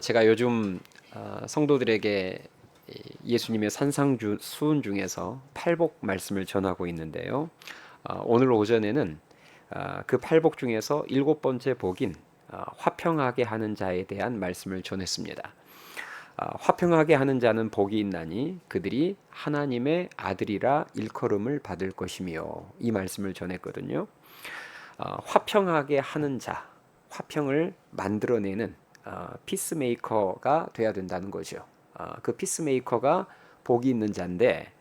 제가 요즘 성도들에게 예수님의 산상수훈 중에서 팔복 말씀을 전하고 있는데요. 오늘 오전에는 그 팔복 중에서 일곱 번째 복인 화평하게 하는 자에 대한 말씀을 전했습니다. 화평하게 하는 자는 복이 있나니 그들이 하나님의 아들이라 일컬음을 받을 것이며, 이 말씀을 전했거든요. 화평하게 하는 자, 화평을 만들어내는 피스메이커가 돼야 된다는 거죠. 그 피스메이커가 복이 있는 자인데,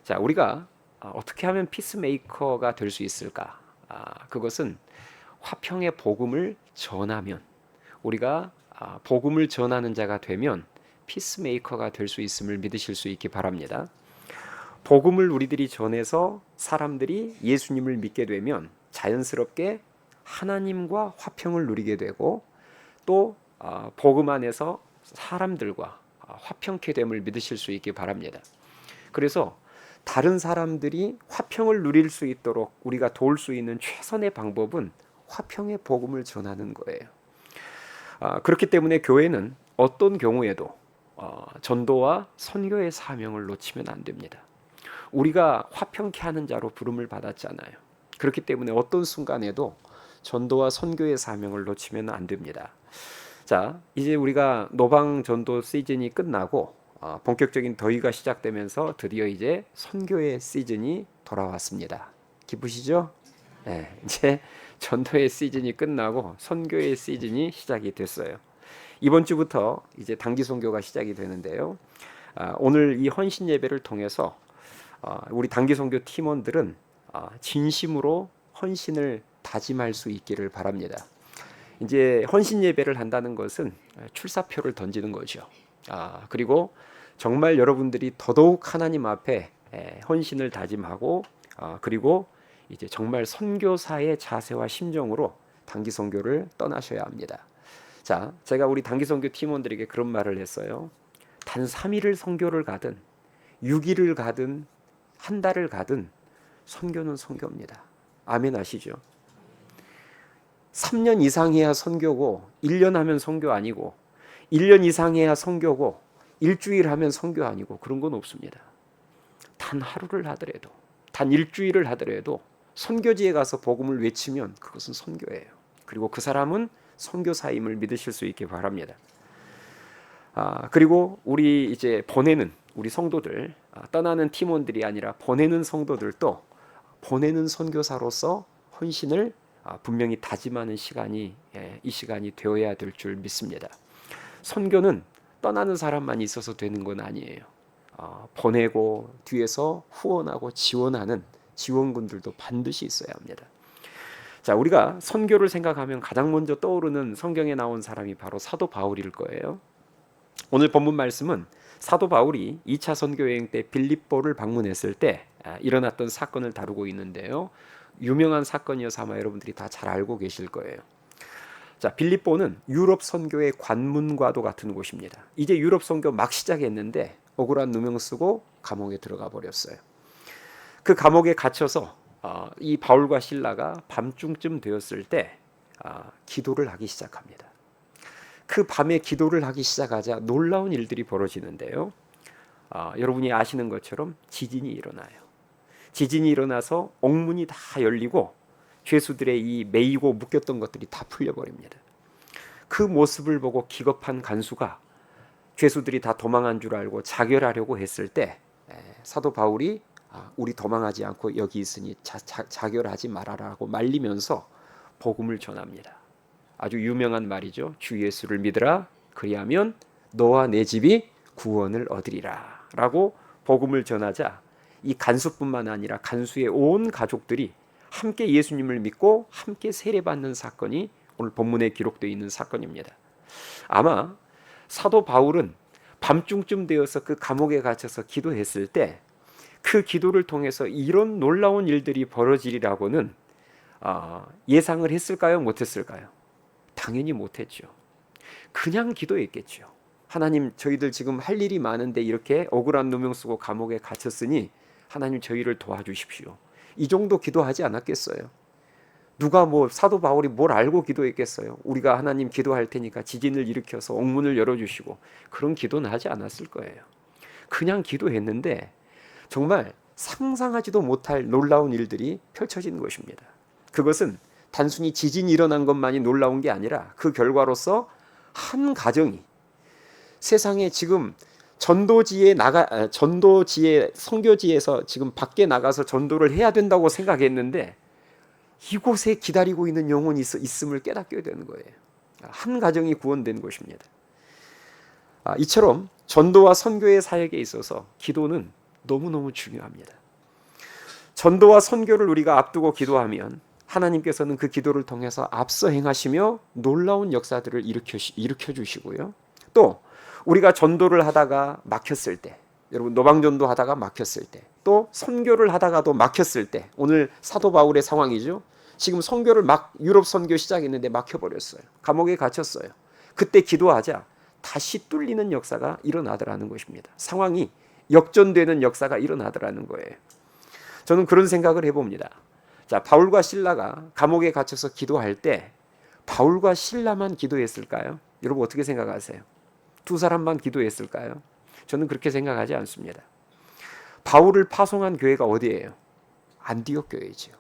자, 우리가 어떻게 하면 피스메이커가 될 수 있을까? 그것은 화평의 복음을 전하면, 우리가 복음을 전하는 자가 되면 피스메이커가 될 수 있음을 믿으실 수 있기 바랍니다. 복음을 우리들이 전해서 사람들이 예수님을 믿게 되면 자연스럽게 하나님과 화평을 누리게 되고, 또 복음 안에서 사람들과 화평케 됨을 믿으실 수 있기 바랍니다. 그래서 다른 사람들이 화평을 누릴 수 있도록 우리가 도울 수 있는 최선의 방법은 화평의 복음을 전하는 거예요. 그렇기 때문에 교회는 어떤 경우에도 전도와 선교의 사명을 놓치면 안 됩니다. 우리가 화평케 하는 자로 부름을 받았잖아요. 그렇기 때문에 어떤 순간에도 전도와 선교의 사명을 놓치면 안 됩니다. 자, 이제 우리가 노방 전도 시즌이 끝나고 본격적인 더위가 시작되면서 드디어 이제 선교의 시즌이 돌아왔습니다. 기쁘시죠? 네, 이제 전도의 시즌이 끝나고 선교의 시즌이 시작이 됐어요. 이번 주부터 이제 단기 선교가 시작이 되는데요. 오늘 이 헌신 예배를 통해서 우리 단기 선교 팀원들은 진심으로 헌신을 다짐할 수 있기를 바랍니다. 이제 헌신 예배를 한다는 것은 출사표를 던지는 거죠. 그리고 정말 여러분들이 더더욱 하나님 앞에 헌신을 다짐하고, 그리고 이제 정말 선교사의 자세와 심정으로 단기 선교를 떠나셔야 합니다. 자, 제가 우리 단기 선교 팀원들에게 그런 말을 했어요. 단 3일을 선교를 가든 6일을 가든 한 달을 가든 선교는 선교입니다. 아멘 하시죠? 3년 이상 해야 선교고 1년 하면 선교 아니고, 1년 이상 해야 선교고 일주일 하면 선교 아니고, 그런 건 없습니다. 단 하루를 하더라도, 단 일주일을 하더라도 선교지에 가서 복음을 외치면 그것은 선교예요. 그리고 그 사람은 선교사임을 믿으실 수 있기 바랍니다. 그리고 우리 이제 보내는 우리 성도들, 떠나는 팀원들이 아니라 보내는 성도들도 보내는 선교사로서 헌신을 분명히 다짐하는 시간이, 이 시간이 되어야 될 줄 믿습니다. 선교는 떠나는 사람만 있어서 되는 건 아니에요. 보내고 뒤에서 후원하고 지원하는 지원군들도 반드시 있어야 합니다. 자, 우리가 선교를 생각하면 가장 먼저 떠오르는 성경에 나온 사람이 바로 사도 바울일 거예요. 오늘 본문 말씀은 사도 바울이 2차 선교 여행 때 빌립보를 방문했을 때 일어났던 사건을 다루고 있는데요. 유명한 사건이어서 아마 여러분들이 다 잘 알고 계실 거예요. 자, 빌립보는 유럽 선교의 관문과도 같은 곳입니다. 이제 유럽 선교 막 시작했는데 억울한 누명 쓰고 감옥에 들어가 버렸어요. 그 감옥에 갇혀서 이 바울과 실라가 밤중쯤 되었을 때 기도를 하기 시작합니다. 그 밤에 기도를 하기 시작하자 놀라운 일들이 벌어지는데요. 여러분이 아시는 것처럼 지진이 일어나요. 지진이 일어나서 옥문이 다 열리고 죄수들의 이 매이고 묶였던 것들이 다 풀려버립니다. 그 모습을 보고 기겁한 간수가 죄수들이 다 도망한 줄 알고 자결하려고 했을 때 사도 바울이 우리 도망하지 않고 여기 있으니 자결하지 말아라고 말리면서 복음을 전합니다. 아주 유명한 말이죠. 주 예수를 믿으라, 그리하면 너와 내 집이 구원을 얻으리라 라고 복음을 전하자 이 간수뿐만 아니라 간수의 온 가족들이 함께 예수님을 믿고 함께 세례받는 사건이 오늘 본문에 기록되어 있는 사건입니다. 아마 사도 바울은 밤중쯤 되어서 그 감옥에 갇혀서 기도했을 때 그 기도를 통해서 이런 놀라운 일들이 벌어지리라고는 예상을 했을까요? 못했을까요? 당연히 못했죠. 그냥 기도했겠죠. 하나님, 저희들 지금 할 일이 많은데 이렇게 억울한 누명 쓰고 감옥에 갇혔으니 하나님 저희를 도와주십시오. 이 정도 기도하지 않았겠어요? 누가 뭐 사도 바울이 뭘 알고 기도했겠어요? 우리가 하나님 기도할 테니까 지진을 일으켜서 옥문을 열어주시고 그런 기도는 하지 않았을 거예요. 그냥 기도했는데 정말 상상하지도 못할 놀라운 일들이 펼쳐진 것입니다. 그것은 단순히 지진이 일어난 것만이 놀라운 게 아니라 그 결과로서 한 가정이 세상에 지금 전도지에 선교지에서 지금 밖에 나가서 전도를 해야 된다고 생각했는데 이곳에 기다리고 있는 영혼이 있음을 깨닫게 되는 거예요. 한 가정이 구원된 것입니다. 이처럼 전도와 선교의 사역에 있어서 기도는 너무너무 중요합니다. 전도와 선교를 우리가 앞두고 기도하면 하나님께서는 그 기도를 통해서 앞서 행하시며 놀라운 역사들을 일으켜 주시고요. 또 우리가 전도를 하다가 막혔을 때, 여러분 노방전도 하다가 막혔을 때, 또 선교를 하다가도 막혔을 때, 오늘 사도 바울의 상황이죠. 지금 선교를 유럽 선교 시작했는데 막혀버렸어요. 감옥에 갇혔어요. 그때 기도하자 다시 뚫리는 역사가 일어나더라는 것입니다. 상황이 역전되는 역사가 일어나더라는 거예요. 저는 그런 생각을 해봅니다. 자, 바울과 실라가 감옥에 갇혀서 기도할 때 바울과 실라만 기도했을까요? 여러분 어떻게 생각하세요? 두 사람만 기도했을까요? 저는 그렇게 생각하지 않습니다. 바울을 파송한 교회가 어디예요? 안디옥 교회죠.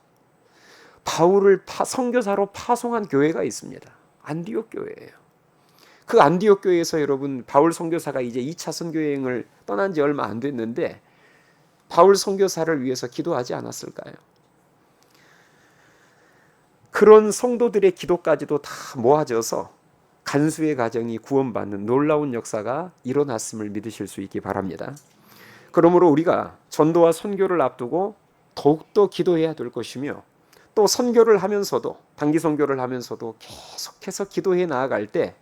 바울을 선교사로 파송한 교회가 있습니다. 안디옥 교회예요. 그 안디옥 교회에서 여러분 바울 선교사가 이제 2차 선교 여행을 떠난 지 얼마 안 됐는데 바울 선교사를 위해서 기도하지 않았을까요? 그런 성도들의 기도까지도 다 모아져서 간수의 가정이 구원받는 놀라운 역사가 일어났음을 믿으실 수 있기 바랍니다. 그러므로 우리가 전도와 선교를 앞두고 더욱더 기도해야 될 것이며 또 선교를 하면서도 단기 선교를 하면서도 계속해서 기도해 나아갈 때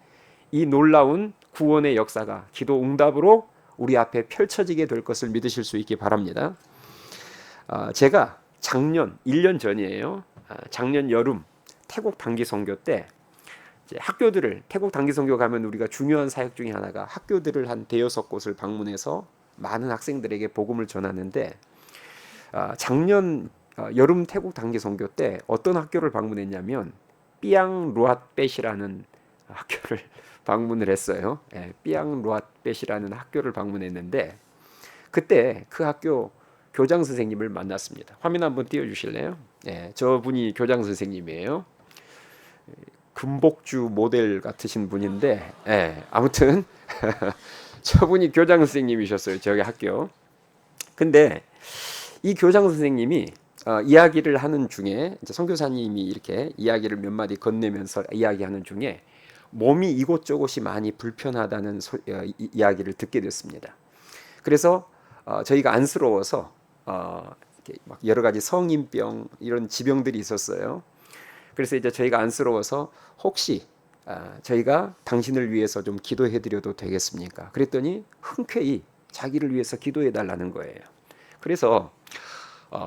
이 놀라운 구원의 역사가 기도 응답으로 우리 앞에 펼쳐지게 될 것을 믿으실 수 있기 바랍니다. 제가 작년 1년 전이에요. 작년 여름 태국 단기 선교 때 이제 학교들을 태국 단기 선교 가면 우리가 중요한 사역 중에 하나가 학교들을 한 대여섯 곳을 방문해서 많은 학생들에게 복음을 전하는데 작년 여름 태국 단기 선교 때 어떤 학교를 방문했냐면 삐앙 루앗벳이라는 학교를 방문을 했어요. 삐앙 루앗벳이라는 학교를 방문했는데 그때 그 학교 교장 선생님을 만났습니다. 화면 한번 띄워주실래요? 저분이 교장 선생님이에요. 금복주 모델 같으신 분인데 아무튼 저분이 교장 선생님이셨어요. 저희 학교. 근데 이 교장 선생님이 이야기를 하는 중에 이제 선교사님이 이렇게 이야기를 몇 마디 건네면서 이야기하는 중에 몸이 이곳저곳이 많이 불편하다는 이야기를 듣게 됐습니다. 그래서 저희가 안쓰러워서 막 여러 가지 성인병 이런 지병들이 있었어요. 그래서 이제 저희가 안쓰러워서 혹시 저희가 당신을 위해서 좀 기도해 드려도 되겠습니까? 그랬더니 흔쾌히 자기를 위해서 기도해 달라는 거예요. 그래서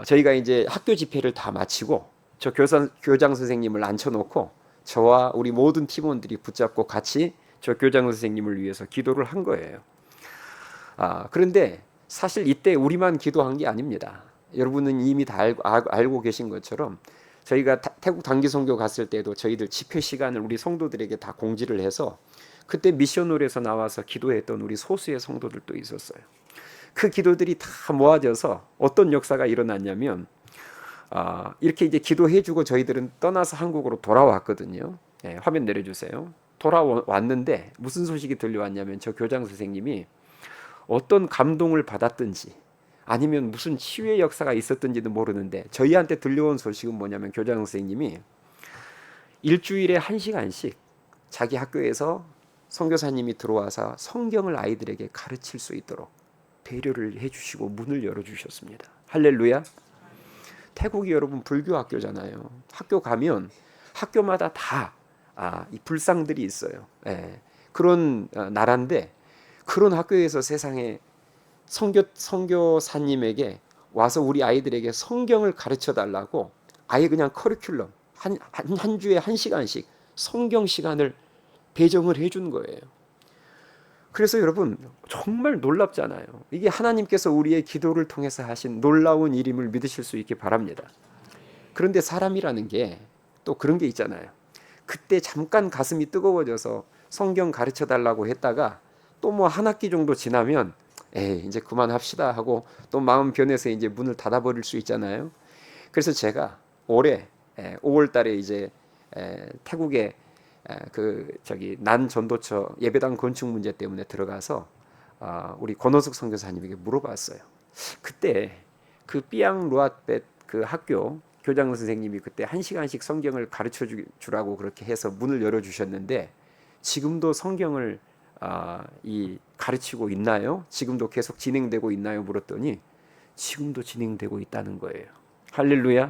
저희가 이제 학교 집회를 다 마치고 저 교장 선생님을 앉혀놓고 저와 우리 모든 팀원들이 붙잡고 같이 저 교장 선생님을 위해서 기도를 한 거예요. 그런데 사실 이때 우리만 기도한 게 아닙니다. 여러분은 이미 다 알고 계신 것처럼 저희가 태국 단기 선교 갔을 때도 저희들 집회 시간을 우리 성도들에게 다 공지를 해서 그때 미션홀에서 나와서 기도했던 우리 소수의 성도들도 있었어요. 그 기도들이 다 모아져서 어떤 역사가 일어났냐면 이렇게 이제 기도해주고 저희들은 떠나서 한국으로 돌아왔거든요. 화면 내려주세요. 돌아왔는데 무슨 소식이 들려왔냐면 저 교장 선생님이 어떤 감동을 받았든지 아니면 무슨 치유의 역사가 있었던지도 모르는데 저희한테 들려온 소식은 뭐냐면 교장 선생님이 일주일에 1시간씩 자기 학교에서 선교사님이 들어와서 성경을 아이들에게 가르칠 수 있도록 배려를 해주시고 문을 열어주셨습니다. 할렐루야. 태국이 여러분 불교 학교잖아요. 학교 가면 학교마다 다 이 불상들이 있어요. 그런 나라인데 그런 학교에서 세상에 선교사님에게 와서 우리 아이들에게 성경을 가르쳐 달라고 아예 그냥 커리큘럼 한 주에 1시간씩 성경 시간을 배정을 해준 거예요. 그래서 여러분 정말 놀랍잖아요. 이게 하나님께서 우리의 기도를 통해서 하신 놀라운 일임을 믿으실 수 있기 바랍니다. 그런데 사람이라는 게 또 그런 게 있잖아요. 그때 잠깐 가슴이 뜨거워져서 성경 가르쳐 달라고 했다가 또 뭐 한 학기 정도 지나면 에이 이제 그만합시다 하고 또 마음 변해서 이제 문을 닫아버릴 수 있잖아요. 그래서 제가 올해 5월 달에 이제 태국에 그 저기 난 전도처 예배당 건축 문제 때문에 들어가서 우리 권호숙 선교사님에게 물어봤어요. 그때 그 삐양 루앗벳 그 학교 교장 선생님이 그때 1시간씩 성경을 가르쳐 주라고 그렇게 해서 문을 열어 주셨는데 지금도 성경을 이 가르치고 있나요? 지금도 계속 진행되고 있나요? 물었더니 지금도 진행되고 있다는 거예요. 할렐루야.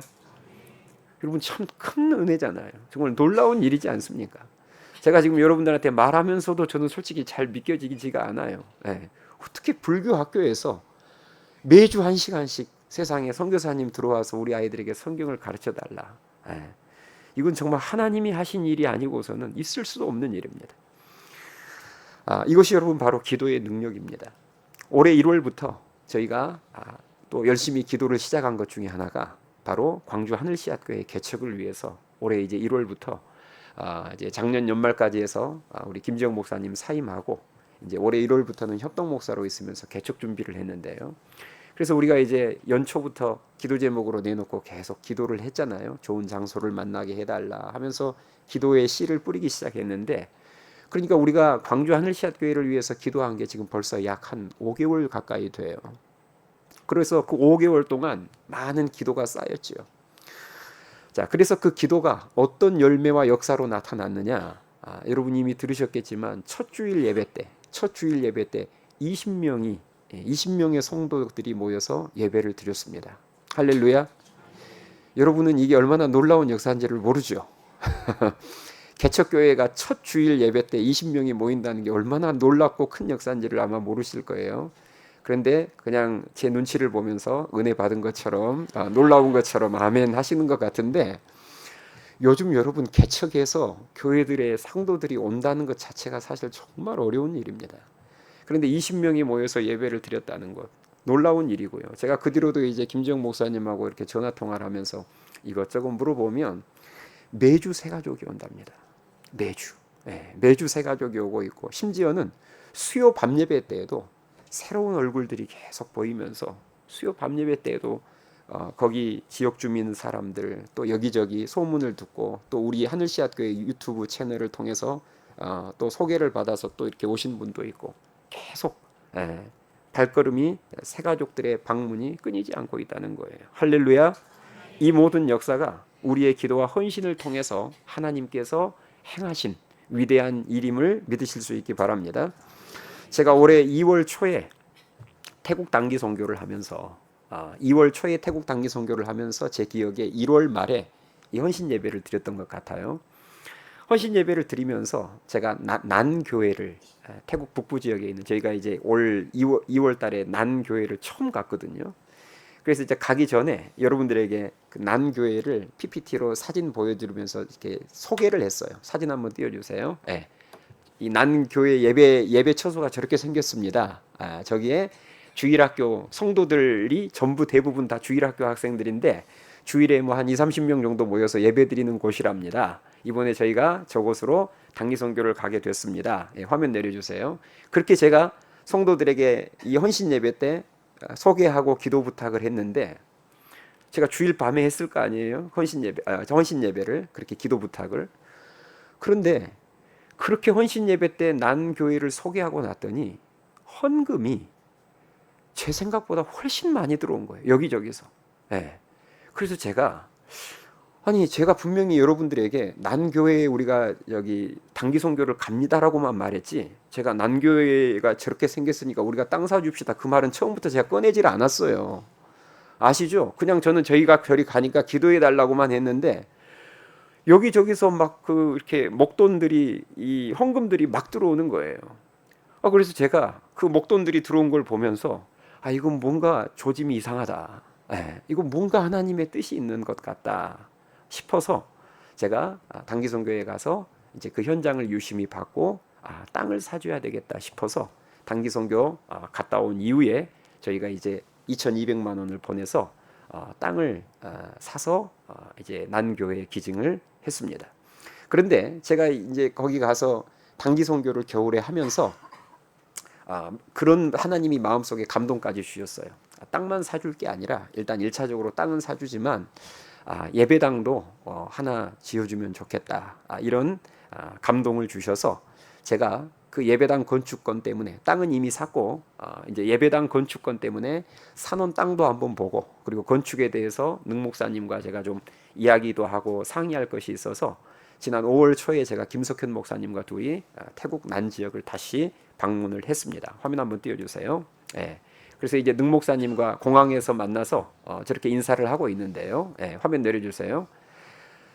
여러분 참 큰 은혜잖아요. 정말 놀라운 일이지 않습니까? 제가 지금 여러분들한테 말하면서도 저는 솔직히 잘 믿겨지지가 않아요. 네. 어떻게 불교 학교에서 매주 1시간씩 세상에 선교사님 들어와서 우리 아이들에게 성경을 가르쳐 달라. 네. 이건 정말 하나님이 하신 일이 아니고서는 있을 수도 없는 일입니다. 이것이 여러분 바로 기도의 능력입니다. 올해 1월부터 저희가 또 열심히 기도를 시작한 것 중에 하나가 바로 광주 하늘씨앗교회 개척을 위해서 올해 이제 1월부터 이제 작년 연말까지 해서 우리 김지영 목사님 사임하고 이제 올해 1월부터는 협동 목사로 있으면서 개척 준비를 했는데요. 그래서 우리가 이제 연초부터 기도 제목으로 내놓고 계속 기도를 했잖아요. 좋은 장소를 만나게 해달라 하면서 기도의 씨를 뿌리기 시작했는데, 그러니까 우리가 광주 하늘씨앗교회를 위해서 기도한 게 지금 벌써 약 한 5개월 가까이 돼요. 그래서 그 5개월 동안 많은 기도가 쌓였죠. 자, 그래서 그 기도가 어떤 열매와 역사로 나타났느냐? 여러분 이미 들으셨겠지만 첫 주일 예배 때 20명의 성도들이 모여서 예배를 드렸습니다. 할렐루야. 여러분은 이게 얼마나 놀라운 역사인지를 모르죠. 개척교회가 첫 주일 예배 때 20명이 모인다는 게 얼마나 놀랍고 큰 역사인지를 아마 모르실 거예요. 그런데 그냥 제 눈치를 보면서 은혜 받은 것처럼 놀라운 것처럼 아멘 하시는 것 같은데, 요즘 여러분 개척해서 교회들의 상도들이 온다는 것 자체가 사실 정말 어려운 일입니다. 그런데 20명이 모여서 예배를 드렸다는 것 놀라운 일이고요. 제가 그 뒤로도 이제 김지영 목사님하고 이렇게 전화 통화를 하면서 이것저것 물어보면 매주 새 가족이 온답니다. 매주 새 가족이 오고 있고, 심지어는 수요 밤 예배 때에도 새로운 얼굴들이 계속 보이면서 수요 밤 예배 때에도 거기 지역 주민 사람들 또 여기저기 소문을 듣고 또 우리 하늘씨앗교회 유튜브 채널을 통해서 또 소개를 받아서 또 이렇게 오신 분도 있고, 계속 발걸음이 새 가족들의 방문이 끊이지 않고 있다는 거예요. 할렐루야. 이 모든 역사가 우리의 기도와 헌신을 통해서 하나님께서 행하신 위대한 일임을 믿으실 수 있기 바랍니다. 제가 올해 2월 초에 태국 단기 선교를 하면서 2월 초에 태국 단기 선교를 하면서 제 기억에 1월 말에 이 헌신 예배를 드렸던 것 같아요. 헌신 예배를 드리면서 제가 난 교회를 태국 북부 지역에 있는, 저희가 이제 올 2월 달에 난 교회를 처음 갔거든요. 그래서 이제 가기 전에 여러분들에게 그 난 교회를 PPT로 사진 보여드리면서 이렇게 소개를 했어요. 사진 한번 띄워주세요. 네. 이 난 교회 예배 처소가 저렇게 생겼습니다. 저기에 주일학교 성도들이 전부 대부분 다 주일학교 학생들인데 주일에 뭐 한 2-30명 정도 모여서 예배 드리는 곳이랍니다. 이번에 저희가 저곳으로 단기 선교를 가게 됐습니다. 화면 내려주세요. 그렇게 제가 성도들에게 이 헌신 예배 때 소개하고 기도 부탁을 했는데, 제가 주일 밤에 했을 거 아니에요? 헌신 예배를 그렇게 기도 부탁을. 그런데 그렇게 헌신 예배 때 난 교회를 소개하고 났더니 헌금이 제 생각보다 훨씬 많이 들어온 거예요. 여기저기서. 그래서 제가 분명히 여러분들에게 난교회에 우리가 여기 단기 선교를 갑니다라고만 말했지, 제가 난교회가 저렇게 생겼으니까 우리가 땅 사줍시다 그 말은 처음부터 제가 꺼내질 않았어요. 아시죠? 그냥 저는 저희가 저리 가니까 기도해 달라고만 했는데 여기저기서 막 이렇게 목돈들이, 이 헌금들이 막 들어오는 거예요. 그래서 제가 그 목돈들이 들어온 걸 보면서 이건 뭔가 조짐이 이상하다. 이건 뭔가 하나님의 뜻이 있는 것 같다 싶어서 제가 단기 선교에 가서 이제 그 현장을 유심히 봤고 땅을 사줘야 되겠다 싶어서 단기 선교 갔다 온 이후에 저희가 이제 2,200만 원을 보내서 땅을 사서 이제 난 교회에 기증을 했습니다. 그런데 제가 이제 거기 가서 단기 선교를 겨울에 하면서 그런 하나님이 마음속에 감동까지 주셨어요. 땅만 사줄 게 아니라 일단 1차적으로 땅은 사주지만 예배당도 하나 지어주면 좋겠다. 이런 감동을 주셔서 제가 그 예배당 건축권 때문에 땅은 이미 샀고 이제 예배당 건축권 때문에 사놓은 땅도 한번 보고 그리고 건축에 대해서 능 목사님과 제가 좀 이야기도 하고 상의할 것이 있어서 지난 5월 초에 제가 김석현 목사님과 둘이 태국 난 지역을 다시 방문을 했습니다. 화면 한번 띄워주세요. 예. 그래서 이제 능 목사님과 공항에서 만나서 저렇게 인사를 하고 있는데요. 예, 화면 내려주세요.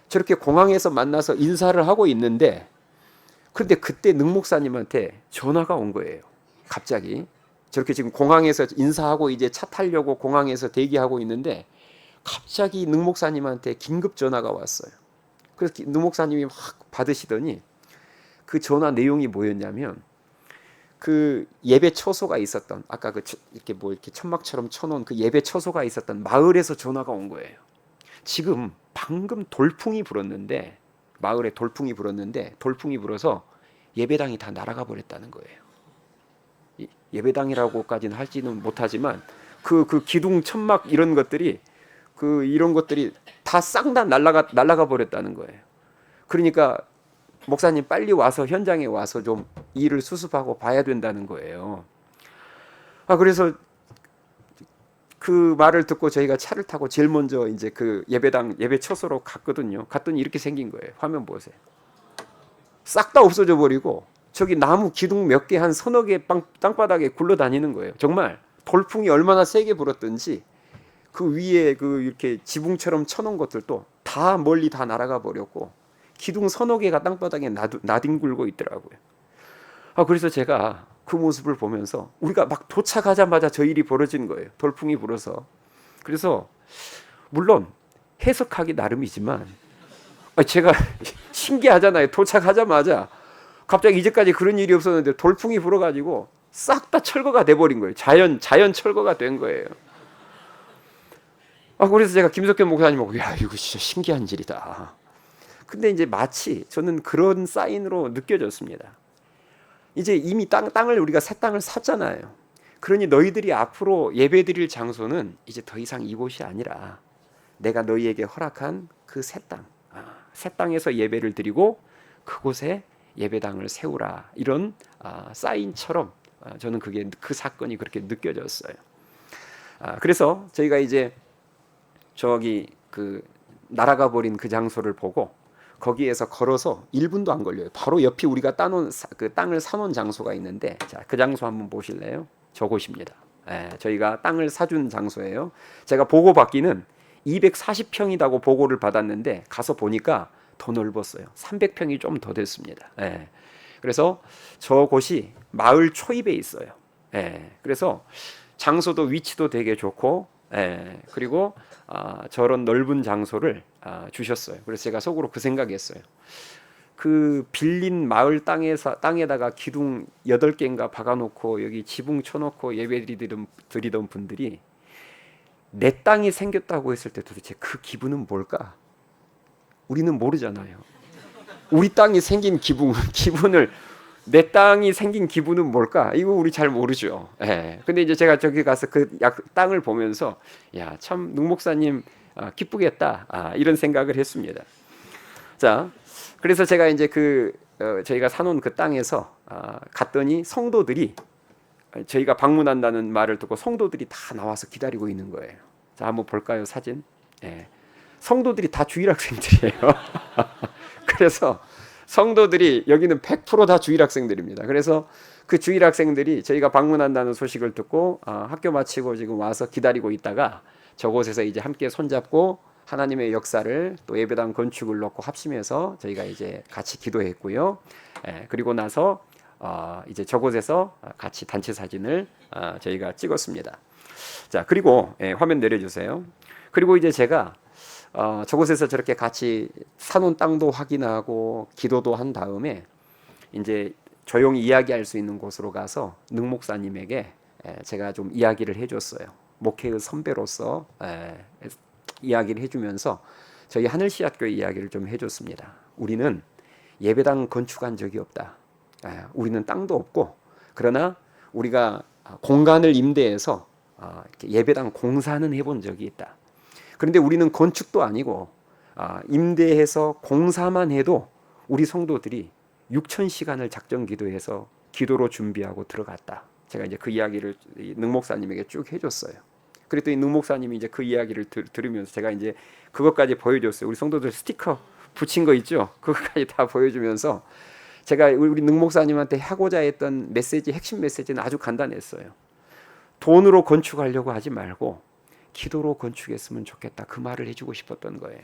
저렇게 공항에서 만나서 인사를 하고 있는데 근데 그때 능 목사님한테 전화가 온 거예요. 갑자기 저렇게 지금 공항에서 인사하고 이제 차 타려고 공항에서 대기하고 있는데 갑자기 능 목사님한테 긴급 전화가 왔어요. 그래서 능 목사님이 막 받으시더니 그 전화 내용이 뭐였냐면 그 예배 처소가 있었던 아까 그 이렇게 뭐 이렇게 천막처럼 쳐놓은 그 예배 처소가 있었던 마을에서 전화가 온 거예요. 지금 방금 돌풍이 불었는데 마을에 돌풍이 불어서 예배당이 다 날아가 버렸다는 거예요. 예배당이라고까지는 할지는 못하지만 그 기둥 천막 이런 것들이 다 싹 다 날아가 버렸다는 거예요. 그러니까 목사님 빨리 와서 현장에 와서 좀 일을 수습하고 봐야 된다는 거예요. 그래서 그 말을 듣고 저희가 차를 타고 제일 먼저 이제 그 예배 처소로 갔거든요. 갔더니 이렇게 생긴 거예요. 화면 보세요. 싹 다 없어져 버리고 저기 나무 기둥 몇 개 한 서너 개 땅바닥에 굴러다니는 거예요. 정말 돌풍이 얼마나 세게 불었든지 그 위에 그 이렇게 지붕처럼 쳐놓은 것들도 다 멀리 다 날아가 버렸고 기둥 서너 개가 땅바닥에 나뒹굴고 있더라고요. 그래서 제가 그 모습을 보면서 우리가 막 도착하자마자 저 일이 벌어진 거예요. 돌풍이 불어서. 그래서 물론 해석하기 나름이지만 제가 신기하잖아요. 도착하자마자 갑자기 이제까지 그런 일이 없었는데 돌풍이 불어가지고 싹 다 철거가 돼버린 거예요. 자연 철거가 된 거예요. 그래서 제가 김석현 목사님하고 야 이거 진짜 신기한 일이다. 근데 이제 마치 저는 그런 사인으로 느껴졌습니다. 이제 이미 땅을 우리가 새 땅을 샀잖아요. 그러니 너희들이 앞으로 예배드릴 장소는 이제 더 이상 이곳이 아니라 내가 너희에게 허락한 그 새 땅, 새 땅에서 예배를 드리고 그곳에 예배당을 세우라. 이런 사인처럼 저는 그 사건이 그렇게 느껴졌어요. 그래서 저희가 이제 저기 그 날아가 버린 그 장소를 보고 거기에서 걸어서 1분도 안 걸려요. 바로 옆이 우리가 따놓은 그 땅을 사놓은 장소가 있는데 자, 그 장소 한번 보실래요? 저곳입니다. 저희가 땅을 사준 장소예요. 제가 보고 받기는 240평이라고 보고를 받았는데 가서 보니까 더 넓었어요. 300평이 좀 더 됐습니다. 그래서 저곳이 마을 초입에 있어요. 그래서 장소도 위치도 되게 좋고 그리고 저런 넓은 장소를 주셨어요. 그래서 제가 속으로 그 생각했어요. 그 빌린 마을 땅에다가 기둥 8개인가 박아놓고 여기 지붕 쳐놓고 예배 드리던 분들이 내 땅이 생겼다고 했을 때 도대체 그 기분은 뭘까? 우리는 모르잖아요. 우리 땅이 생긴 기분을 내 땅이 생긴 기분은 뭘까? 이거 우리 잘 모르죠. 근데 이제 제가 저기 가서 그 땅을 보면서 야, 참 능 목사님 기쁘겠다. 이런 생각을 했습니다. 자, 그래서 제가 이제 저희가 사놓은 그 땅에서 갔더니 성도들이 저희가 방문한다는 말을 듣고 성도들이 다 나와서 기다리고 있는 거예요. 자, 한번 볼까요, 사진? 성도들이 다 주일학생들이에요. 그래서 성도들이 여기는 100% 다 주일학생들입니다. 그래서 그 주일학생들이 저희가 방문한다는 소식을 듣고 학교 마치고 지금 와서 기다리고 있다가 저곳에서 이제 함께 손잡고 하나님의 역사를 또 예배당 건축을 놓고 합심해서 저희가 이제 같이 기도했고요. 그리고 나서 이제 저곳에서 같이 단체 사진을 저희가 찍었습니다. 자, 그리고 화면 내려주세요. 그리고 이제 제가 저곳에서 저렇게 같이 사놓은 땅도 확인하고 기도도 한 다음에 이제 조용히 이야기할 수 있는 곳으로 가서 능 목사님에게 제가 좀 이야기를 해줬어요. 목회의 선배로서 이야기를 해주면서 저희 하늘씨앗교회 이야기를 좀 해줬습니다. 우리는 예배당 건축한 적이 없다. 우리는 땅도 없고, 그러나 우리가 공간을 임대해서 예배당 공사는 해본 적이 있다. 그런데 우리는 건축도 아니고 임대해서 공사만 해도 우리 성도들이 6,000시간을 작정 기도해서 기도로 준비하고 들어갔다. 제가 이제 그 이야기를 능 목사님에게 쭉 해줬어요. 그랬더니 능 목사님이 이제 그 이야기를 들으면서 제가 이제 그것까지 보여줬어요. 우리 성도들 스티커 붙인 거 있죠? 그것까지 다 보여주면서 제가 우리 능 목사님한테 하고자 했던 메시지, 핵심 메시지는 아주 간단했어요. 돈으로 건축하려고 하지 말고 기도로 건축했으면 좋겠다. 그 말을 해주고 싶었던 거예요.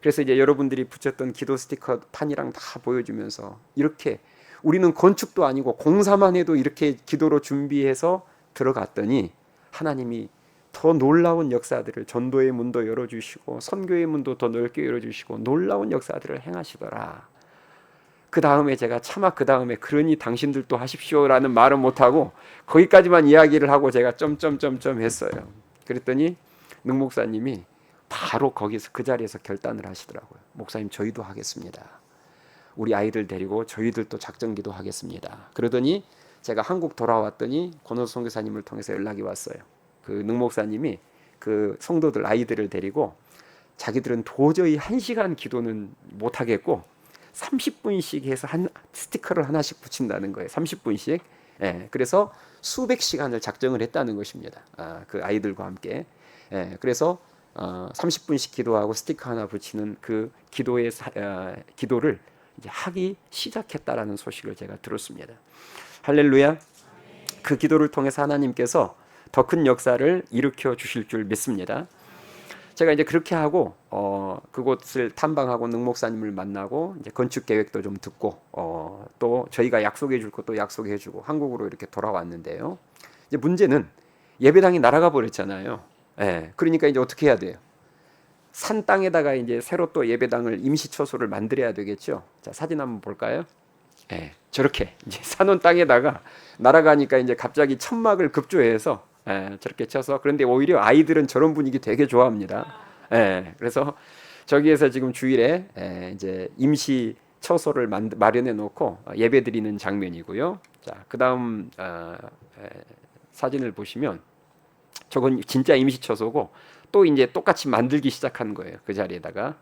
그래서 이제 여러분들이 붙였던 기도 스티커 판이랑 다 보여주면서 이렇게 우리는 건축도 아니고 공사만 해도 이렇게 기도로 준비해서 들어갔더니 하나님이 더 놀라운 역사들을, 전도의 문도 열어주시고 선교의 문도 더 넓게 열어주시고 놀라운 역사들을 행하시더라. 그 다음에 제가 차마 그 다음에 그러니 당신들도 하십시오라는 말은 못하고 거기까지만 이야기를 하고 제가 점점점점 했어요. 그랬더니 능 목사님이 바로 거기서 그 자리에서 결단을 하시더라고요. 목사님, 저희도 하겠습니다. 우리 아이들 데리고 저희들도 작정기도 하겠습니다. 그러더니 제가 한국 돌아왔더니 권호수 선교사님을 통해서 연락이 왔어요. 그 능 목사님이 그 성도들 아이들을 데리고 자기들은 도저히 1시간 기도는 못 하겠고 30분씩 해서 한 스티커를 하나씩 붙인다는 거예요. 30분씩. 예, 그래서 수백 시간을 작정을 했다는 것입니다. 그 아이들과 함께. 예, 그래서 30분씩 기도하고 스티커 하나 붙이는 그 기도를 이제 하기 시작했다라는 소식을 제가 들었습니다. 할렐루야. 그 기도를 통해서 하나님께서 더 큰 역사를 일으켜 주실 줄 믿습니다. 제가 이제 그렇게 하고 그곳을 탐방하고 능 목사님을 만나고 이제 건축 계획도 좀 듣고 또 저희가 약속해 줄 것도 약속해 주고 한국으로 이렇게 돌아왔는데요. 이제 문제는 예배당이 날아가 버렸잖아요. 예. 그러니까 이제 어떻게 해야 돼요? 산 땅에다가 이제 새로 또 예배당을 임시 처소를 만들어야 되겠죠. 자, 사진 한번 볼까요? 예. 저렇게 이제 사놓은 땅에다가 날아가니까 이제 갑자기 천막을 급조해서 저렇게 쳐서, 그런데 오히려 아이들은 저런 분위기 되게 좋아합니다. 그래서 저기에서 지금 주일에 이제 임시 처소를 마련해 놓고 예배 드리는 장면이고요. 자, 그 다음 사진을 보시면 저건 진짜 임시 처소고 또 이제 똑같이 만들기 시작한 거예요. 그 자리에다가.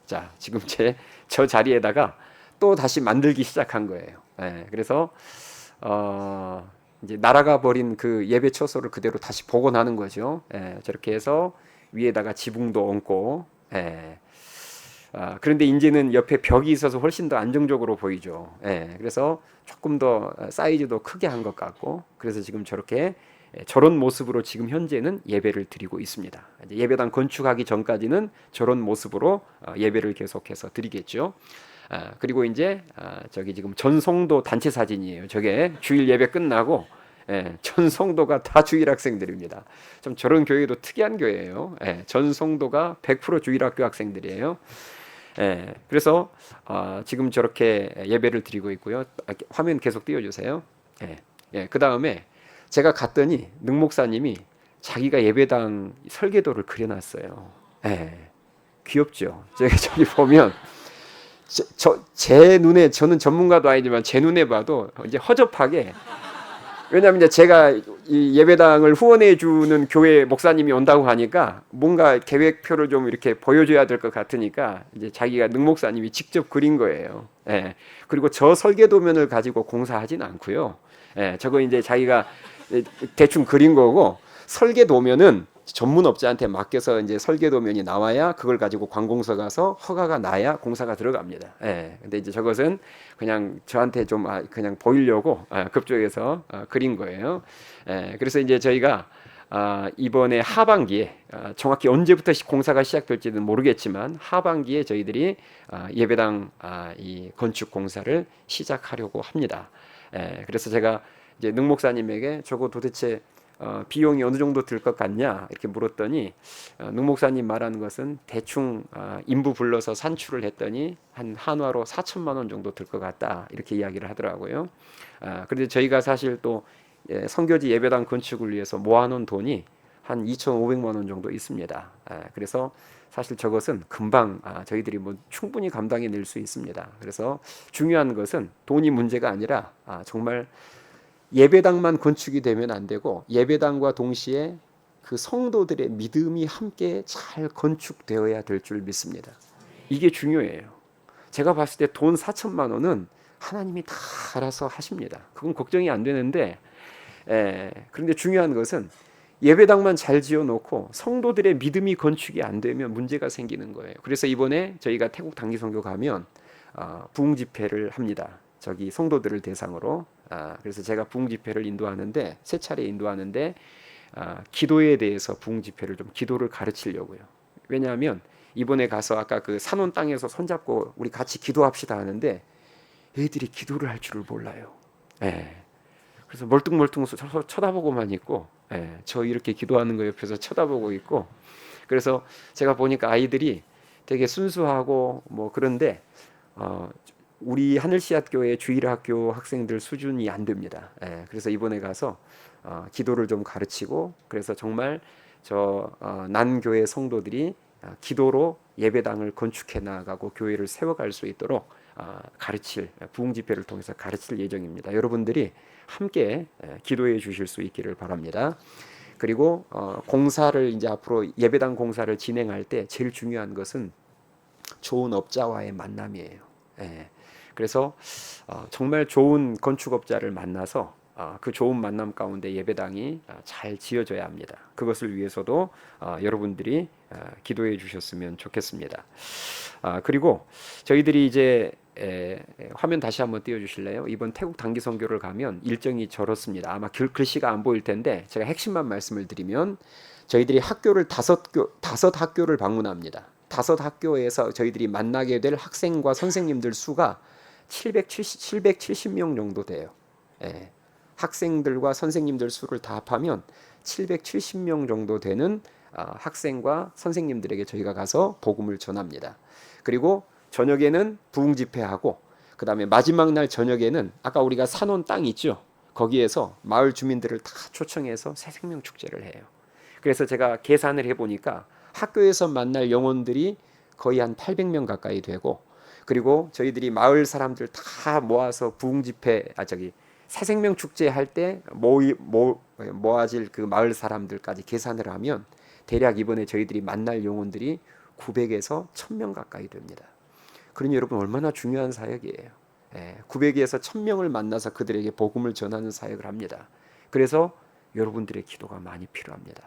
자, 지금 저 자리에다가 또 다시 만들기 시작한 거예요. 그래서 이제 날아가 버린 그 예배 처소를 그대로 다시 복원하는 거죠. 저렇게 해서 위에다가 지붕도 얹고. 그런데 이제는 옆에 벽이 있어서 훨씬 더 안정적으로 보이죠. 그래서 조금 더 사이즈도 크게 한 것 같고, 그래서 지금 저런 모습으로 지금 현재는 예배를 드리고 있습니다. 이제 예배당 건축하기 전까지는 저런 모습으로 예배를 계속해서 드리겠죠. 그리고 이제 저기 지금 전성도 단체 사진이에요. 저게 주일 예배 끝나고 전성도가 다 주일 학생들입니다. 좀 저런 교회도 특이한 교회예요. 전성도가 100% 주일학교 학생들이에요. 그래서 지금 저렇게 예배를 드리고 있고요. 화면 계속 띄워주세요. 그 다음에 제가 갔더니 능 목사님이 자기가 예배당 설계도를 그려놨어요. 귀엽죠. 제가 저기 보면 제 눈에, 저는 전문가도 아니지만 제 눈에 봐도 이제 허접하게, 왜냐하면 이제 제가 이 예배당을 후원해 주는 교회 목사님이 온다고 하니까 뭔가 계획표를 좀 이렇게 보여줘야 될 것 같으니까 이제 자기가 능 목사님이 직접 그린 거예요. 그리고 저 설계도면을 가지고 공사하진 않고요. 저거 이제 자기가 대충 그린 거고, 설계도면은 전문업자한테 맡겨서 이제 설계도면이 나와야 그걸 가지고 관공서 가서 허가가 나야 공사가 들어갑니다. 근데 이제 저것은 그냥 저한테 좀 그냥 보이려고 그쪽에서 그린 거예요. 그래서 이제 저희가 이번에 하반기에 정확히 언제부터 공사가 시작될지는 모르겠지만 하반기에 저희들이 예배당 이 건축 공사를 시작하려고 합니다. 그래서 제가 이제 능 목사님에게 저거 도대체 비용이 어느 정도 들 것 같냐 이렇게 물었더니 능 목사님 말하는 것은 대충 인부 불러서 산출을 했더니 한 한화로 4천만 원 정도 들 것 같다 이렇게 이야기를 하더라고요. 그런데 저희가 사실 또 선교지 예배당 건축을 위해서 모아놓은 돈이 한 2,500만 원 정도 있습니다. 그래서 사실 저것은 금방 저희들이 뭐 충분히 감당해 낼 수 있습니다. 그래서 중요한 것은 돈이 문제가 아니라 정말 예배당만 건축이 되면 안 되고 예배당과 동시에 그 성도들의 믿음이 함께 잘 건축되어야 될 줄 믿습니다. 이게 중요해요. 제가 봤을 때 돈 4천만 원은 하나님이 다 알아서 하십니다. 그건 걱정이 안 되는데, 그런데 중요한 것은 예배당만 잘 지어놓고 성도들의 믿음이 건축이 안 되면 문제가 생기는 거예요. 그래서 이번에 저희가 태국 단기선교 가면 부흥 집회를 합니다. 저기 성도들을 대상으로. 그래서 제가 부흥 집회를 인도하는데 세 차례 인도하는데 기도에 대해서 부흥 집회를 좀 기도를 가르치려고요. 왜냐하면 이번에 가서 아까 그 산온 땅에서 손잡고 우리 같이 기도합시다 하는데 애들이 기도를 할 줄을 몰라요. 그래서 멀뚱멀뚱 쳐다보고만 있고, 저 이렇게 기도하는 거 옆에서 쳐다보고 있고, 그래서 제가 보니까 아이들이 되게 순수하고 뭐 그런데 우리 하늘씨앗교회 주일학교 학생들 수준이 안 됩니다. 그래서 이번에 가서 기도를 좀 가르치고, 그래서 정말 저 난교회 성도들이 기도로 예배당을 건축해 나가고 교회를 세워갈 수 있도록 가르칠 부흥 집회를 통해서 가르칠 예정입니다. 여러분들이 함께 기도해 주실 수 있기를 바랍니다. 그리고 공사를 이제 앞으로 예배당 공사를 진행할 때 제일 중요한 것은 좋은 업자와의 만남이에요. 그래서 정말 좋은 건축업자를 만나서 그 좋은 만남 가운데 예배당이 잘 지어져야 합니다. 그것을 위해서도 여러분들이 기도해 주셨으면 좋겠습니다. 그리고 저희들이 이제 화면 다시 한번 띄워주실래요? 이번 태국 단기 선교를 가면 일정이 저렇습니다. 아마 글씨가 안 보일 텐데 제가 핵심만 말씀을 드리면 저희들이 학교를 다섯 학교를 방문합니다. 다섯 학교에서 저희들이 만나게 될 학생과 선생님들 수가 770명 정도 돼요. 학생들과 선생님들 수를 다 합하면 770명 정도 되는 학생과 선생님들에게 저희가 가서 복음을 전합니다. 그리고 저녁에는 부흥 집회하고 그 다음에 마지막 날 저녁에는 아까 우리가 사놓은 땅 있죠. 거기에서 마을 주민들을 다 초청해서 새생명 축제를 해요. 그래서 제가 계산을 해보니까 학교에서 만날 영혼들이 거의 한 800명 가까이 되고, 그리고 저희들이 마을 사람들 다 모아서 부흥 집회 새생명 축제 할 때 모아질 그 마을 사람들까지 계산을 하면 대략 이번에 저희들이 만날 영혼들이 900에서 1000명 가까이 됩니다. 그러니 여러분 얼마나 중요한 사역이에요. 900에서 1000명을 만나서 그들에게 복음을 전하는 사역을 합니다. 그래서 여러분들의 기도가 많이 필요합니다.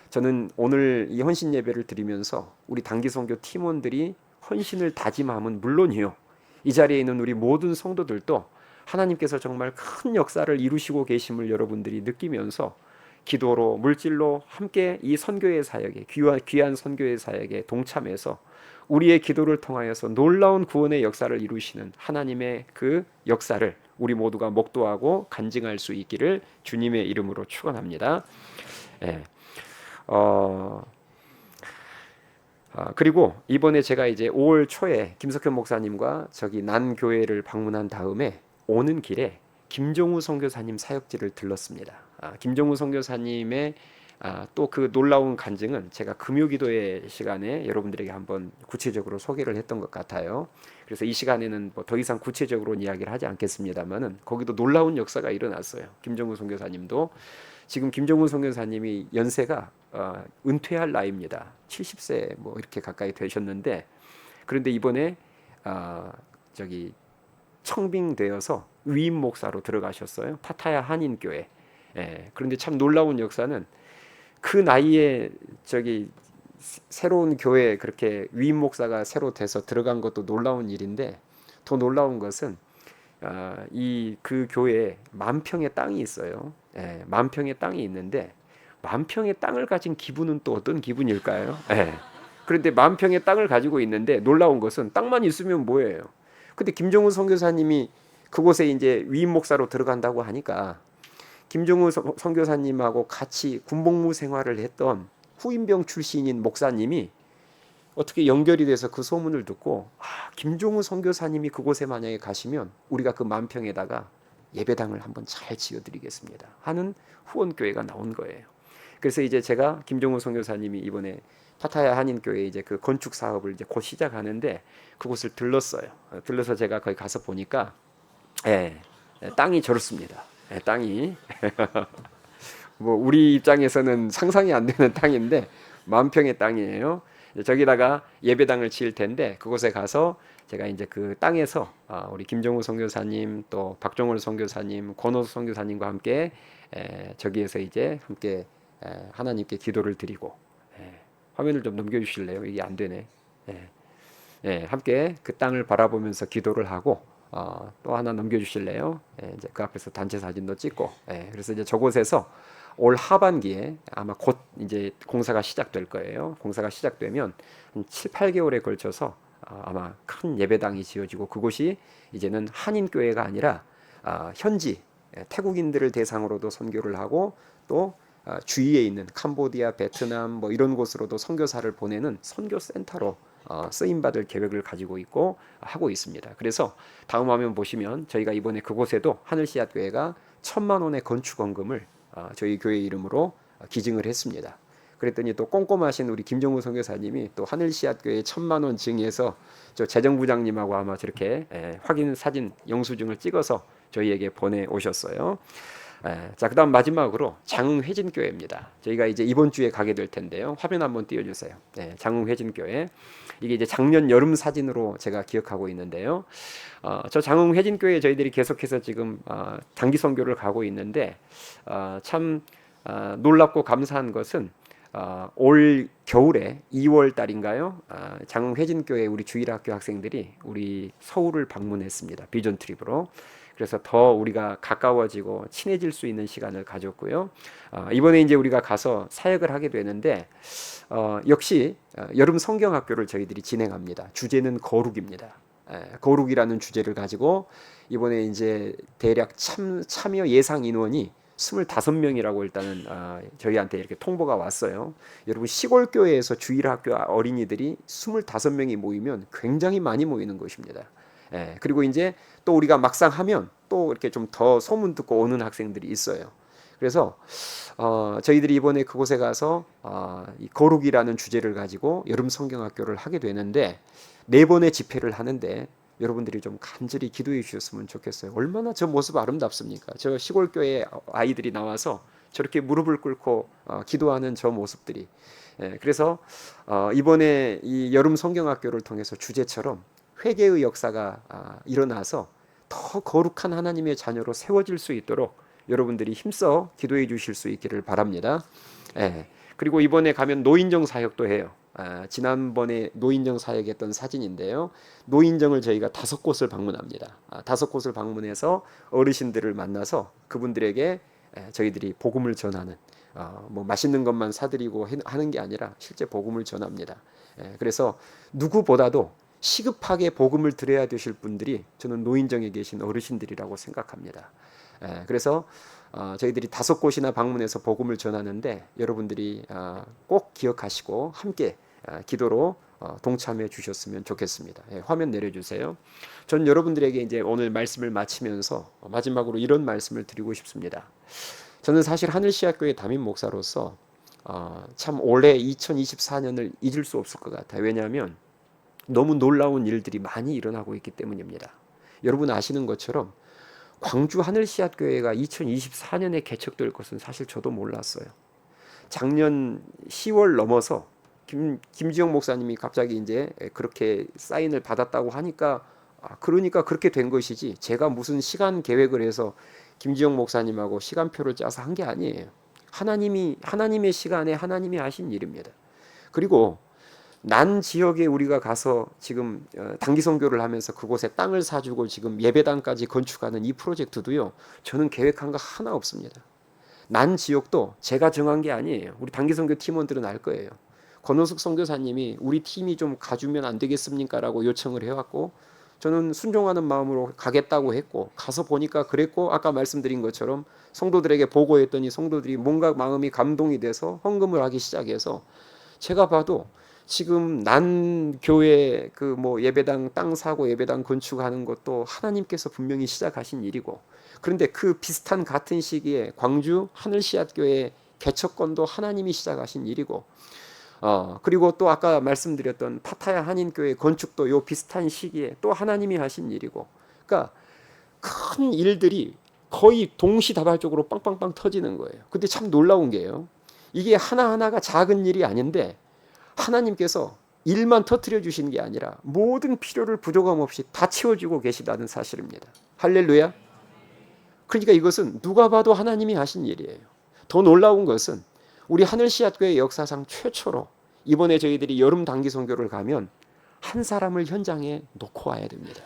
저는 오늘 이 헌신 예배를 드리면서 우리 단기선교 팀원들이 헌신을 다짐함은 물론이요, 이 자리에 있는 우리 모든 성도들도 하나님께서 정말 큰 역사를 이루시고 계심을 여러분들이 느끼면서 기도로 물질로 함께 이 선교의 사역에 귀한 선교의 사역에 동참해서 우리의 기도를 통하여서 놀라운 구원의 역사를 이루시는 하나님의 그 역사를 우리 모두가 목도하고 간증할 수 있기를 주님의 이름으로 축원합니다. 그리고 이번에 제가 이제 5월 초에 김석현 목사님과 저기 난교회를 방문한 다음에 오는 길에 김종우 선교사님 사역지를 들렀습니다. 김종우 선교사님의 또 그 놀라운 간증은 제가 금요기도의 시간에 여러분들에게 한번 구체적으로 소개를 했던 것 같아요. 그래서 이 시간에는 뭐 더 이상 구체적으로 이야기를 하지 않겠습니다만은 거기도 놀라운 역사가 일어났어요. 김종우 선교사님도 지금 김종우 선교사님이 연세가 은퇴할 나이입니다. 70세 뭐 이렇게 가까이 되셨는데, 그런데 이번에 저기 청빙되어서 위임 목사로 들어가셨어요. 파타야 한인교회. 그런데 참 놀라운 역사는 그 나이에 저기 새로운 교회에 그렇게 위임 목사가 새로 돼서 들어간 것도 놀라운 일인데, 더 놀라운 것은 그 교회에 10,000평의 땅이 있어요. 10,000평의 땅이 있는데 10,000평의 땅을 가진 기분은 또 어떤 기분일까요? 그런데 10,000평의 땅을 가지고 있는데 놀라운 것은 땅만 있으면 뭐예요? 근데 김종훈 선교사님이 그곳에 이제 위임 목사로 들어간다고 하니까 김종훈 선교사님하고 같이 군복무 생활을 했던 후임병 출신인 목사님이 어떻게 연결이 돼서 그 소문을 듣고 김종훈 선교사님이 그곳에 만약에 가시면 우리가 그 10,000평에다가 예배당을 한번 잘 지어드리겠습니다 하는 후원교회가 나온 거예요. 그래서 이제 제가 김종우 선교사님이 이번에 파타야 한인교회 이제 그 건축 사업을 이제 곧 시작하는데 그곳을 들렀어요. 들러서 제가 거기 가서 보니까 예, 땅이 저렇습니다. 땅이 뭐 우리 입장에서는 상상이 안 되는 땅인데 10,000평의 땅이에요. 저기다가 예배당을 지을 텐데 그곳에 가서 제가 이제 그 땅에서 우리 김정우 선교사님 또 박종월 선교사님 권호수 선교사님과 함께 저기에서 이제 함께 하나님께 기도를 드리고 화면을 좀 넘겨주실래요? 이게 안 되네. 함께 그 땅을 바라보면서 기도를 하고 또 하나 넘겨주실래요? 이제 그 앞에서 단체 사진도 찍고 그래서 이제 저곳에서 올 하반기에 아마 곧 이제 공사가 시작될 거예요. 공사가 시작되면 한 7, 8개월에 걸쳐서 아마 큰 예배당이 지어지고 그곳이 이제는 한인교회가 아니라 현지 태국인들을 대상으로도 선교를 하고 또 주위에 있는 캄보디아, 베트남 뭐 이런 곳으로도 선교사를 보내는 선교센터로 쓰임 받을 계획을 가지고 있고 하고 있습니다. 그래서 다음 화면 보시면 저희가 이번에 그곳에도 하늘씨앗교회가 1,000만 원의 건축원금을 저희 교회 이름으로 기증을 했습니다. 그랬더니 또 꼼꼼하신 우리 김정우 선교사님이 또 하늘씨앗교회 1,000만 원 증에서 저 재정부장님하고 아마 저렇게 확인 사진 영수증을 찍어서 저희에게 보내 오셨어요. 자, 그다음 마지막으로 장흥회진교회입니다. 저희가 이제 이번 주에 가게 될 텐데요. 화면 한번 띄워주세요. 장흥회진교회. 이게 이제 작년 여름 사진으로 제가 기억하고 있는데요. 저 장흥회진교회 저희들이 계속해서 지금 단기 선교를 가고 있는데 참 놀랍고 감사한 것은 올 겨울에 2월 달인가요? 장흥회진교회 우리 주일학교 학생들이 우리 서울을 방문했습니다. 비전 트립으로. 그래서 더 우리가 가까워지고 친해질 수 있는 시간을 가졌고요. 이번에 이제 우리가 가서 사역을 하게 되는데 역시 여름 성경학교를 저희들이 진행합니다. 주제는 거룩입니다. 거룩이라는 주제를 가지고 이번에 이제 대략 참여 예상 인원이 25명이라고 일단은 저희한테 이렇게 통보가 왔어요. 여러분 시골 교회에서 주일학교 어린이들이 25명이 모이면 굉장히 많이 모이는 것입니다. 그리고 이제 또 우리가 막상 하면 또 이렇게 좀 더 소문 듣고 오는 학생들이 있어요. 그래서 저희들이 이번에 그곳에 가서 이 거룩이라는 주제를 가지고 여름 성경학교를 하게 되는데 4번의 집회를 하는데 여러분들이 좀 간절히 기도해 주셨으면 좋겠어요. 얼마나 저 모습 아름답습니까? 저 시골 교회 아이들이 나와서 저렇게 무릎을 꿇고 기도하는 저 모습들이. 그래서 이번에 이 여름 성경학교를 통해서 주제처럼 회개의 역사가 일어나서 더 거룩한 하나님의 자녀로 세워질 수 있도록 여러분들이 힘써 기도해 주실 수 있기를 바랍니다. 그리고 이번에 가면 노인정 사역도 해요. 지난번에 노인정 사역했던 사진인데요. 노인정을 저희가 5곳을 방문합니다. 5곳을 방문해서 어르신들을 만나서 그분들에게 저희들이 복음을 전하는 뭐 맛있는 것만 사드리고 하는 게 아니라 실제 복음을 전합니다. 그래서 누구보다도 시급하게 복음을 드려야 되실 분들이 저는 노인정에 계신 어르신들이라고 생각합니다. 그래서 저희들이 5곳이나 방문해서 복음을 전하는데 여러분들이 꼭 기억하시고 함께 기도로 동참해 주셨으면 좋겠습니다. 화면 내려주세요. 전 여러분들에게 이제 오늘 말씀을 마치면서 마지막으로 이런 말씀을 드리고 싶습니다. 저는 사실 하늘씨앗교회 담임 목사로서 참 올해 2024년을 잊을 수 없을 것 같아요. 왜냐하면 너무 놀라운 일들이 많이 일어나고 있기 때문입니다. 여러분 아시는 것처럼 광주 하늘씨앗교회가 2024년에 개척될 것은 사실 저도 몰랐어요. 작년 10월 넘어서 김지영 목사님이 갑자기 이제 그렇게 사인을 받았다고 하니까 그러니까 그렇게 된 것이지 제가 무슨 시간 계획을 해서 김지영 목사님하고 시간표를 짜서 한 게 아니에요. 하나님의 시간에 하나님이 하신 일입니다. 그리고 난 지역에 우리가 가서 지금 단기 선교를 하면서 그곳에 땅을 사주고 지금 예배당까지 건축하는 이 프로젝트도요. 저는 계획한 거 하나 없습니다. 난 지역도 제가 정한 게 아니에요. 우리 단기 선교 팀원들은 알 거예요. 권호숙 선교사님이 우리 팀이 좀 가주면 안 되겠습니까? 라고 요청을 해왔고 저는 순종하는 마음으로 가겠다고 했고 가서 보니까 그랬고 아까 말씀드린 것처럼 성도들에게 보고했더니 성도들이 뭔가 마음이 감동이 돼서 헌금을 하기 시작해서 제가 봐도 지금 난 교회 그 뭐 예배당 땅 사고 예배당 건축하는 것도 하나님께서 분명히 시작하신 일이고 그런데 그 비슷한 같은 시기에 광주 하늘씨앗교회 개척건도 하나님이 시작하신 일이고, 그리고 또 아까 말씀드렸던 파타야 한인교회 건축도 요 비슷한 시기에 또 하나님이 하신 일이고, 그러니까 큰 일들이 거의 동시다발적으로 빵빵빵 터지는 거예요. 근데 참 놀라운 게요, 이게 하나하나가 작은 일이 아닌데 하나님께서 일만 터뜨려 주시는 게 아니라 모든 필요를 부족함 없이 다 채워주고 계시다는 사실입니다. 할렐루야. 그러니까 이것은 누가 봐도 하나님이 하신 일이에요. 더 놀라운 것은 우리 하늘씨앗교회 역사상 최초로 이번에 저희들이 여름 단기 선교를 가면 한 사람을 현장에 놓고 와야 됩니다.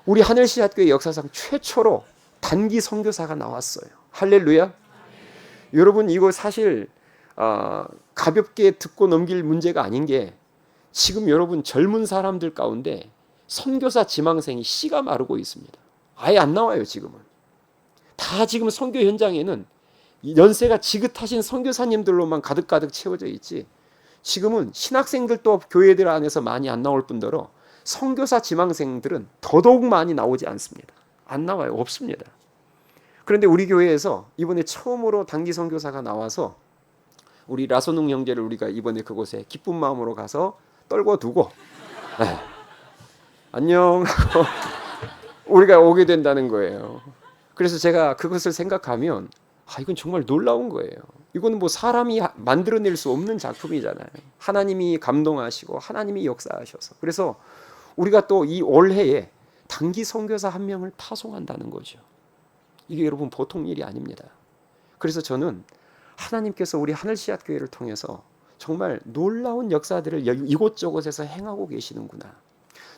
우리 하늘씨앗교회 역사상 최초로 단기 선교사가 나왔어요. 할렐루야. 여러분, 이거 사실 가볍게 듣고 넘길 문제가 아닌 게, 지금 여러분 젊은 사람들 가운데 선교사 지망생이 씨가 마르고 있습니다. 아예 안 나와요. 지금은 다 지금 선교 현장에는 연세가 지긋하신 선교사님들로만 가득가득 채워져 있지, 지금은 신학생들도 교회들 안에서 많이 안 나올 뿐더러 선교사 지망생들은 더더욱 많이 나오지 않습니다. 안 나와요. 없습니다. 그런데 우리 교회에서 이번에 처음으로 단기 선교사가 나와서 우리 라소농 형제를 우리가 이번에 그곳에 기쁜 마음으로 가서 떨궈 두고 안녕 하고 우리가 오게 된다는 거예요. 그래서 제가 그것을 생각하면 이건 정말 놀라운 거예요. 이건 뭐 사람이 만들어낼 수 없는 작품이잖아요. 하나님이 감동하시고 하나님이 역사하셔서. 그래서 우리가 또 이 올해에 단기 선교사 한 명을 파송한다는 거죠. 이게 여러분 보통 일이 아닙니다. 그래서 저는 하나님께서 우리 하늘씨앗교회를 통해서 정말 놀라운 역사들을 이곳저곳에서 행하고 계시는구나.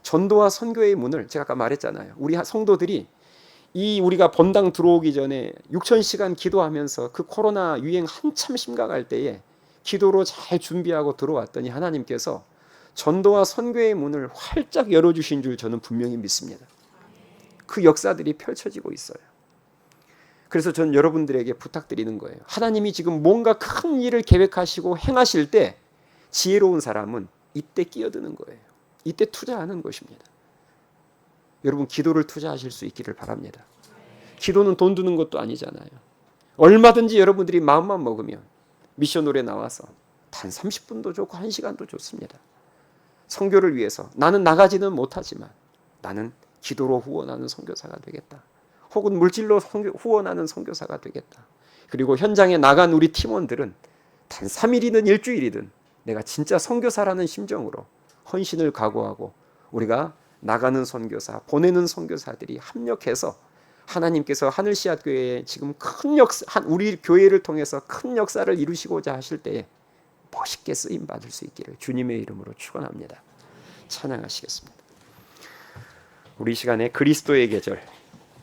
전도와 선교의 문을 제가 아까 말했잖아요. 우리 성도들이 우리가 본당 들어오기 전에 6,000시간 기도하면서 그 코로나 유행 한참 심각할 때에 기도로 잘 준비하고 들어왔더니 하나님께서 전도와 선교의 문을 활짝 열어주신 줄 저는 분명히 믿습니다. 그 역사들이 펼쳐지고 있어요. 그래서 전 여러분들에게 부탁드리는 거예요. 하나님이 지금 뭔가 큰 일을 계획하시고 행하실 때 지혜로운 사람은 이때 끼어드는 거예요. 이때 투자하는 것입니다. 여러분, 기도를 투자하실 수 있기를 바랍니다. 기도는 돈 드는 것도 아니잖아요. 얼마든지 여러분들이 마음만 먹으면 미션홀에 나와서 단 30분도 좋고 1시간도 좋습니다. 선교를 위해서 나는 나가지는 못하지만 나는 기도로 후원하는 선교사가 되겠다. 혹은 물질로 후원하는 선교사가 되겠다. 그리고 현장에 나간 우리 팀원들은 단 3일이든 일주일이든 내가 진짜 선교사라는 심정으로 헌신을 각오하고 우리가 나가는 선교사, 보내는 선교사들이 합력해서 하나님께서 하늘씨앗교회에 지금 큰 역사, 우리 교회를 통해서 큰 역사를 이루시고자 하실 때에 멋있게 쓰임 받을 수 있기를 주님의 이름으로 축원합니다. 찬양하시겠습니다. 우리 시간에 그리스도의 계절,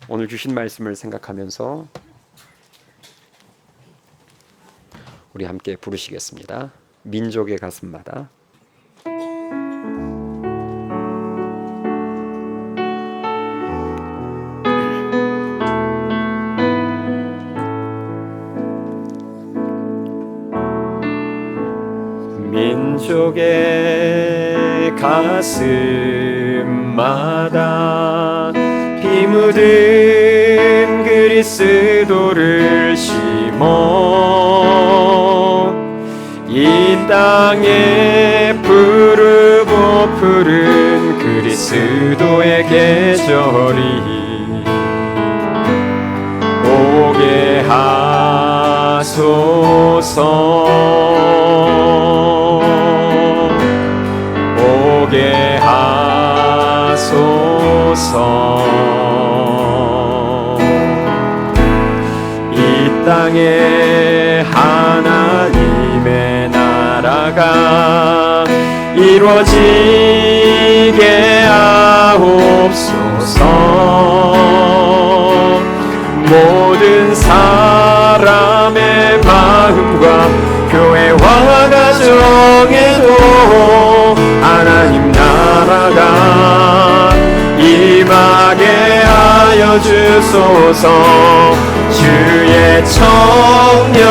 오늘 주신 말씀을 생각하면서 우리 함께 부르시겠습니다. 민족의 가슴마다. 민족의 가슴마다 피 묻은 그리스도를 심어 이 땅에 부르고 푸른 그리스도의 계절이 오게 하소서. 오게 하소서. 이 땅에 하나님의 나라가 이루어지게 하옵소서. 모든 사람의 마음과 교회와 가정에도 하나님 나라가 임하게 하여 주소서. 주의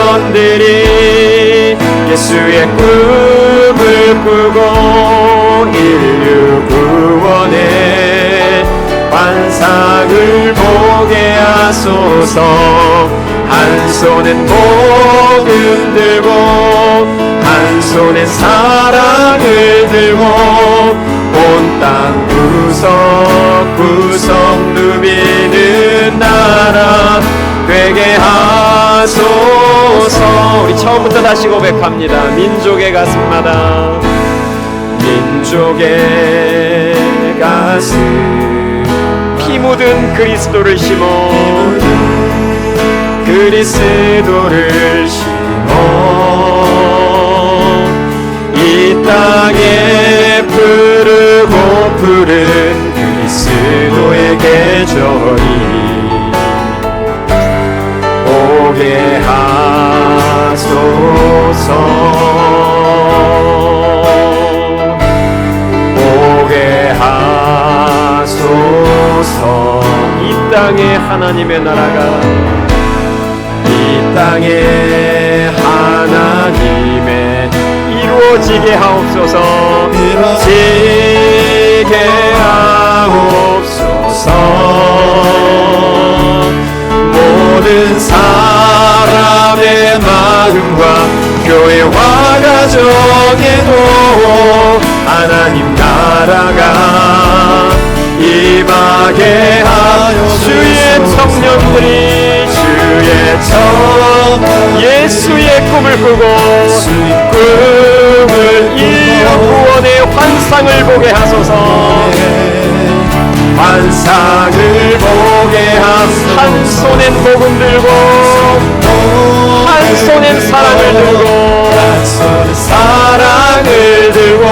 청년들이 예수의 꿈을 꾸고 인류 구원의 환상을 보게 하소서. 한 손엔 복음 들고 한 손엔 사랑을 들고 온 땅 구석구석 누비는 나라 되게 하소서. 우리 처음부터 다시 고백합니다. 민족의 가슴마다 민족의 가슴 피 묻은 그리스도를 심어 그리스도를 심어 이 땅에 푸르고 푸른 그리스도의 계절이 오게 하소서. 오게 하소서. 이 땅에 하나님의 나라가 이 땅에 하나님의 이루어지게 하옵소서. 이루어지게 하옵소서. 모든 사람의 마음과 교회와 가정에도 하나님 나라가 임하게 하여 주의 청년들이 예수의 꿈을 꾸고 꿈을 이루 구원의 환상을 보게 하소서. 환상을 보게 하소서. 한 손엔 복음 들고 한 손엔 사랑을 들고 한 손엔 사랑을 들고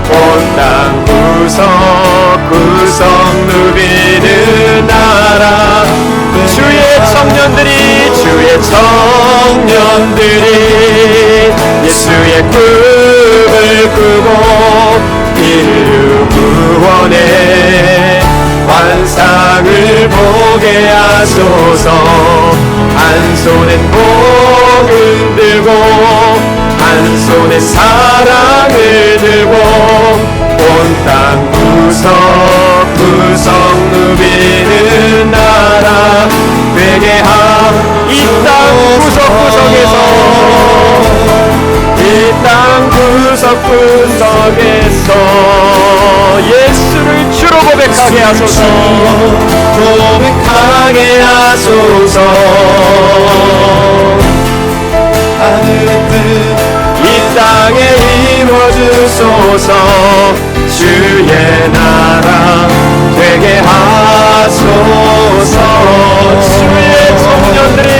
온 땅 구석구석 누비는 나라 주의 청년들이 예수의 꿈을 꾸고 인류 구원의 환상을 보게 하소서. 한 손엔 복음 들고 한 손에 사랑을 들고 온 땅 구석구석 누비는 나라 되게 이 땅 구석구석에서 이 땅 구석구석에서 예수를 주로 고백하게 하소서. 고백하게 하소서. 하늘의 뜻 이 땅에 이루어주소서. 주의 나라 되게 하소서. 주의 청년들이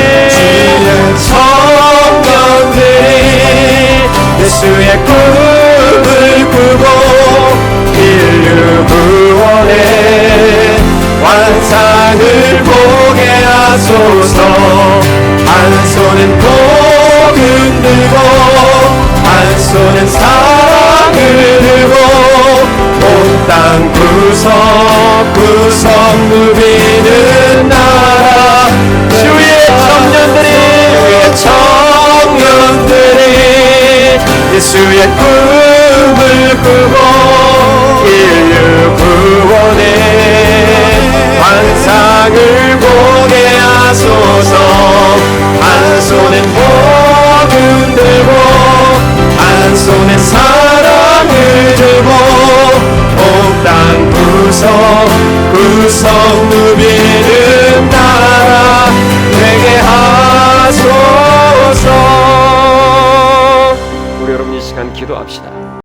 예수의 꿈을 꾸고 인류 구원의 환상을 보게 하소서. 한 손엔 복음 들고 한 손엔 사랑을 들고 온 땅 구석구석 누비는 나라 주의 청년들이 예수의 꿈을 꾸고 인류 구원의 환상을 보게 하소서. 한 손엔 복음 들고 한 손엔 사랑을 들고 온 땅 구석구석 누비는 나라 되게 하소서. 우리 여러분 이 시간 기도합시다.